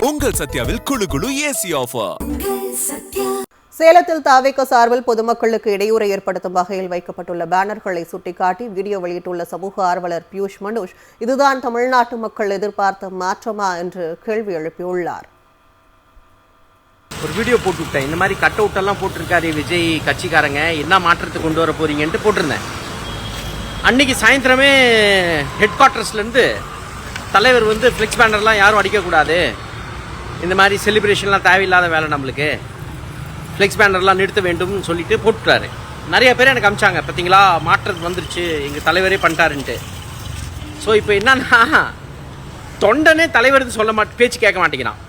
உங்கள் சத்யாவில் குளு குளு ஏசி ஆஃபர். சேலத்தில் தாவேக சார்பில் பொதுமக்களுக்கு இடையூறை ஏற்படுத்தும் வகையில் வைக்கப்பட்டுள்ள பேனர்களை சுட்டிக்காட்டி வீடியோ வெளியிட்டுள்ள சமூக ஆர்வலர் பியூஷ் மனுஷ், இதுதான் தமிழ்நாட்டு மக்கள் எதிர்பார்த்த மாற்றமா என்று கேள்வி எழுப்பியுள்ளார். ஒரு வீடியோ போட்டு விட்டேன். இந்த மாதிரி கட் அவுட் எல்லாம் போட்டிருக்காரு விஜய் கட்சிக்காரங்க, என்ன மாற்றத்தை கொண்டு வர போறீங்கன்ட்டு போட்டிருந்தேன். அன்னைக்கு சாயந்தரமே ஹெட் குவார்ட்டர்ஸ்லேருந்து தலைவர் ஃப்ளெக்ஸ் பேனர்லாம் யாரும் அடிக்கக்கூடாது, இந்த மாதிரி செலிப்ரேஷன்லாம் தேவையில்லாத வேலை, நம்மளுக்கு ஃப்ளெக்ஸ் பேனர்லாம் நிறுத்த வேண்டும்னு சொல்லிட்டு போட்டுட்டாரு. நிறைய பேர் எனக்கு அமிச்சாங்க, பார்த்தீங்களா மாற்றம் வந்துருச்சு, எங்கள் தலைவரே பண்ணிட்டாருன்ட்டு. ஸோ இப்போ என்னன்னா, தொண்டனே தலைவர் பேச்சு கேட்க மாட்டேங்கிறான்.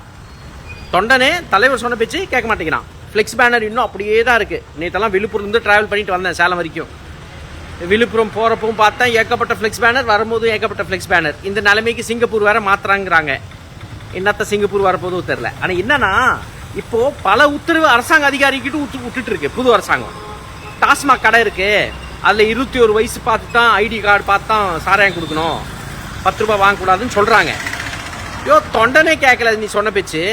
தொண்டனே தலைவர் சொன்ன பேச்சு கேட்க மாட்டேங்கிறான். ஃப்ளெக்ஸ் பேனர் இன்னும் அப்படியே தான் இருக்குது. நேற்றெல்லாம் விழுப்புரம்லேருந்து ட்ராவல் பண்ணிட்டு வந்தேன் சேலம் வரைக்கும். விழுப்புரம் போகிறப்பவும் பார்த்தேன் ஏகப்பட்ட ஃப்ளெக்ஸ் பேனர், வரும்போதும் ஏகப்பட்ட ஃப்ளெக்ஸ் பேனர். இந்த நிலைமைக்கு சிங்கப்பூர் வேறு மாற்றுறாங்கிறாங்க. என்னத்த சிங்கப்பூர் வரப்போதும் தெரில. ஆனால் என்னன்னா, இப்போது பல உத்தரவு அரசாங்க அதிகாரிக்கிட்டு விட்டுட்டு இருக்கு புது அரசாங்கம். டாஸ்மாக் கடை இருக்குது, அதில் 21 வயசு பார்த்து தான் ஐடி கார்டு பார்த்து தான் சாராயம் கொடுக்கணும், 10 ரூபா வாங்கக்கூடாதுன்னு சொல்கிறாங்க. தொண்டனே கேட்கல நீ சொன்ன பேச்சு.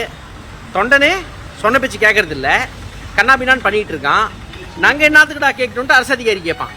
தொண்டனே சொன்ன பேச்சு கேட்கறது இல்லை, கண்ணாபின்னான்னு பண்ணிகிட்டு இருக்கான். நாங்கள் என்னத்துக்குடா கேட்கணுன்ட்டு அரசு அதிகாரி கேட்பான்.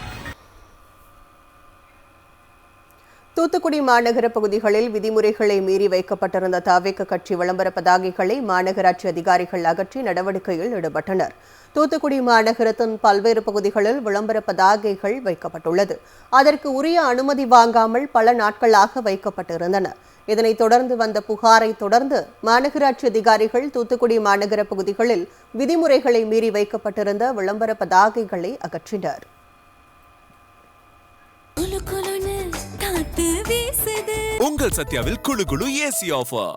தூத்துக்குடி மாநகர பகுதிகளில் விதிமுறைகளை மீறி வைக்கப்பட்டிருந்த தாவேக கட்சி விளம்பர பதாகைகளை மாநகராட்சி அதிகாரிகள் அகற்றி நடவடிக்கையில் ஈடுபட்டனர். தூத்துக்குடி மாநகரத்தின் பல்வேறு பகுதிகளில் விளம்பர பதாகைகள் வைக்கப்பட்டுள்ளது. அதற்கு உரிய அனுமதி வாங்காமல் பல நாட்களாக வைக்கப்பட்டிருந்தன. இதனைத் தொடர்ந்து வந்த புகாரை தொடர்ந்து மாநகராட்சி அதிகாரிகள் தூத்துக்குடி மாநகர பகுதிகளில் விதிமுறைகளை மீறி வைக்கப்பட்டிருந்த விளம்பர பதாகைகளை அகற்றினர். உங்கள் சத்யாவில் குளு குளு ஏசி ஆஃபர்.